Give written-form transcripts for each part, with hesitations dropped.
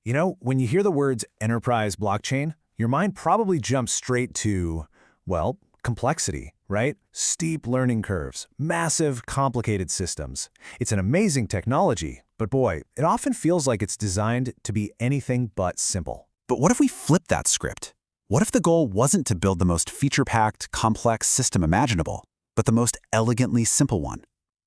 When you hear the words enterprise blockchain, your mind probably jumps straight to, well, complexity, right? Steep learning curves, massive, complicated systems. It's an amazing technology, but boy, it often feels like it's designed to be anything but simple. But what if we flip that script? What if the goal wasn't to build the most feature-packed, complex system imaginable, but the most elegantly simple one?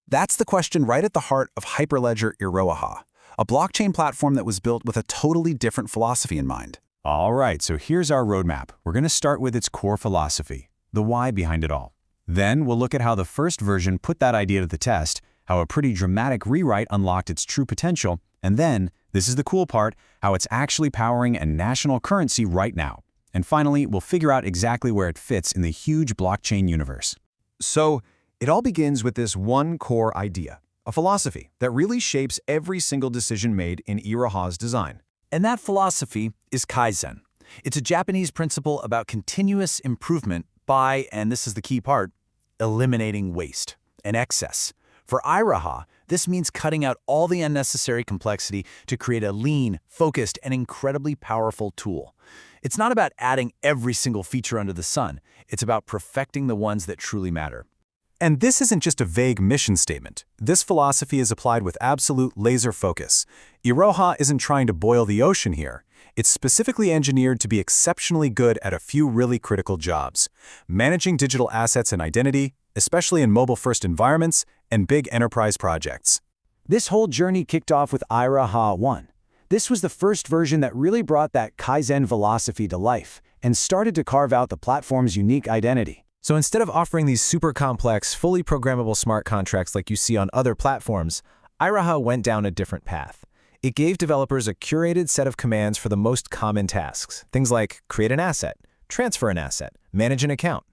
That's the question right at the heart of Hyperledger Iroha, a blockchain platform that was built with a totally different philosophy in mind. All right, so here's our roadmap. We're going to start with its core philosophy, the why behind it all. Then we'll look at how the first version put that idea to the test, how a pretty dramatic rewrite unlocked its true potential, and then, this is the cool part, how it's actually powering a national currency right now. And finally, we'll figure out exactly where it fits in the huge blockchain universe. So, it all begins with this one core idea, a philosophy that really shapes every single decision made in Iroha's design. And that philosophy is Kaizen. It's a Japanese principle about continuous improvement by, and this is the key part, eliminating waste and excess. For Iroha, this means cutting out all the unnecessary complexity to create a lean, focused, and incredibly powerful tool. It's not about adding every single feature under the sun. It's about perfecting the ones that truly matter. And this isn't just a vague mission statement. This philosophy is applied with absolute laser focus. Iroha isn't trying to boil the ocean here. It's specifically engineered to be exceptionally good at a few really critical jobs: managing digital assets and identity, especially in mobile-first environments, and big enterprise projects. This whole journey kicked off with Iroha 1. This was the first version that really brought that Kaizen philosophy to life and started to carve out the platform's unique identity. So instead of offering these super complex, fully programmable smart contracts like you see on other platforms, Iroha went down a different path. It gave developers a curated set of commands for the most common tasks, things like create an asset, transfer an asset, manage an account.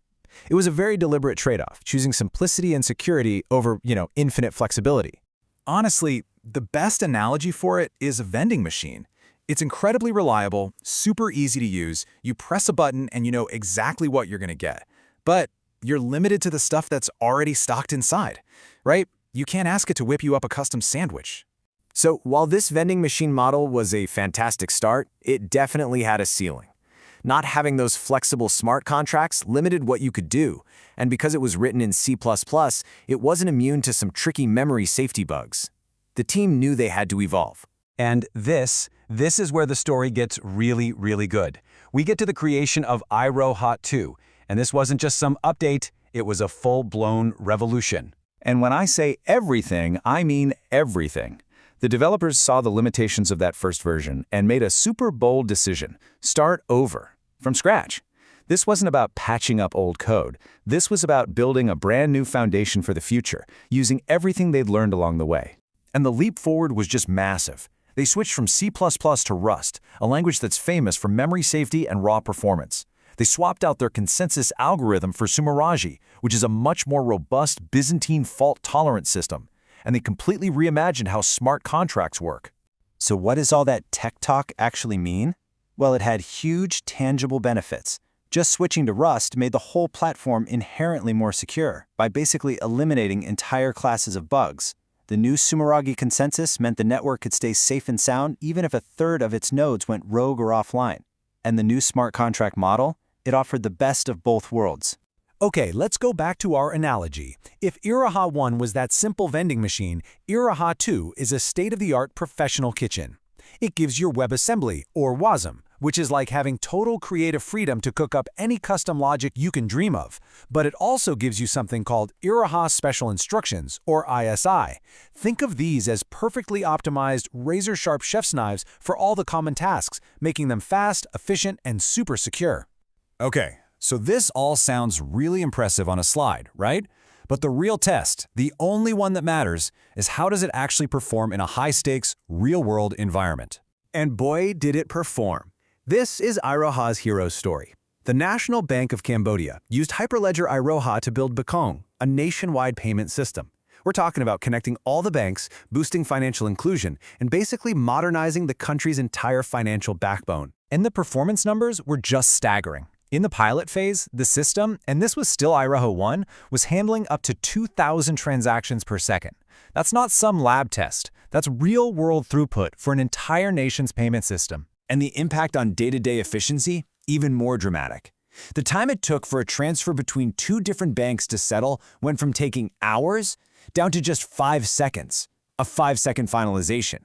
It was a very deliberate trade-off, choosing simplicity and security over, infinite flexibility. Honestly, the best analogy for it is a vending machine. It's incredibly reliable, super easy to use. You press a button and you know exactly what you're going to get. But you're limited to the stuff that's already stocked inside, right? You can't ask it to whip you up a custom sandwich. So while this vending machine model was a fantastic start, it definitely had a ceiling. Not having those flexible smart contracts limited what you could do, and because it was written in C++, it wasn't immune to some tricky memory safety bugs. The team knew they had to evolve. And this is where the story gets really, really good. We get to the creation of Iroha 2, and this wasn't just some update, it was a full-blown revolution. And when I say everything, I mean everything. The developers saw the limitations of that first version and made a super bold decision: start over, from scratch. This wasn't about patching up old code. This was about building a brand new foundation for the future, using everything they'd learned along the way. And the leap forward was just massive. They switched from C++ to Rust, a language that's famous for memory safety and raw performance. They swapped out their consensus algorithm for Sumeragi, which is a much more robust Byzantine fault-tolerant system. And they completely reimagined how smart contracts work. So what does all that tech talk actually mean? Well, it had huge, tangible benefits. Just switching to Rust made the whole platform inherently more secure by basically eliminating entire classes of bugs. The new Sumeragi consensus meant the network could stay safe and sound even if a third of its nodes went rogue or offline. And the new smart contract model, it offered the best of both worlds. Okay, let's go back to our analogy. If Iroha 1 was that simple vending machine, Iroha 2 is a state-of-the-art professional kitchen. It gives your WebAssembly, or WASM, which is like having total creative freedom to cook up any custom logic you can dream of. But it also gives you something called Iroha Special Instructions, or ISI. Think of these as perfectly optimized, razor-sharp chef's knives for all the common tasks, making them fast, efficient, and super secure. Okay, so this all sounds really impressive on a slide, right? But the real test, the only one that matters, is how does it actually perform in a high-stakes, real-world environment? And boy, did it perform. This is Iroha's hero story. The National Bank of Cambodia used Hyperledger Iroha to build Bekong, a nationwide payment system. We're talking about connecting all the banks, boosting financial inclusion, and basically modernizing the country's entire financial backbone. And the performance numbers were just staggering. In the pilot phase, the system, and this was still Iroha 1, was handling up to 2,000 transactions per second. That's not some lab test. That's real-world throughput for an entire nation's payment system. And the impact on day-to-day efficiency? Even more dramatic. The time it took for a transfer between two different banks to settle went from taking hours down to just 5 seconds, a 5-second finalization.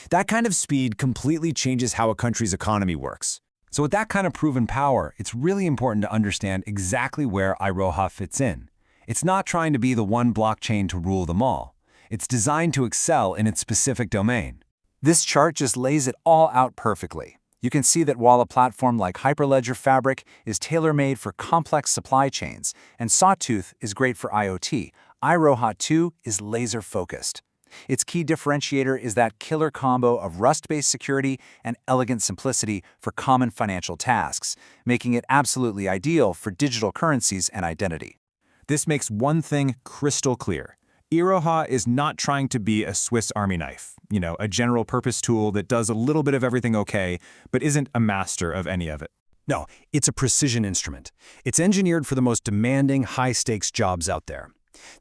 That kind of speed completely changes how a country's economy works. So with that kind of proven power, it's really important to understand exactly where Iroha fits in. It's not trying to be the one blockchain to rule them all. It's designed to excel in its specific domain. This chart just lays it all out perfectly. You can see that while a platform like Hyperledger Fabric is tailor-made for complex supply chains and Sawtooth is great for IoT, Iroha 2 is laser-focused. Its key differentiator is that killer combo of Rust-based security and elegant simplicity for common financial tasks, making it absolutely ideal for digital currencies and identity. This makes one thing crystal clear. Iroha is not trying to be a Swiss Army knife, a general-purpose tool that does a little bit of everything okay, but isn't a master of any of it. No, it's a precision instrument. It's engineered for the most demanding, high-stakes jobs out there.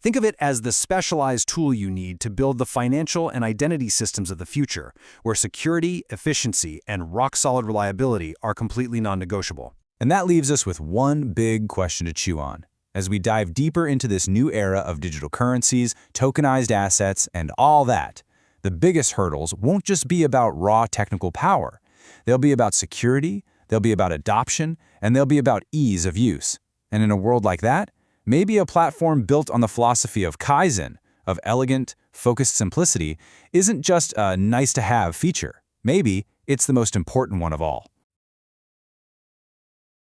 Think of it as the specialized tool you need to build the financial and identity systems of the future, where security, efficiency, and rock-solid reliability are completely non-negotiable. And that leaves us with one big question to chew on. As we dive deeper into this new era of digital currencies, tokenized assets, and all that, the biggest hurdles won't just be about raw technical power. They'll be about security, they'll be about adoption, and they'll be about ease of use. And in a world like that, maybe a platform built on the philosophy of Kaizen, of elegant, focused simplicity, isn't just a nice-to-have feature. Maybe it's the most important one of all.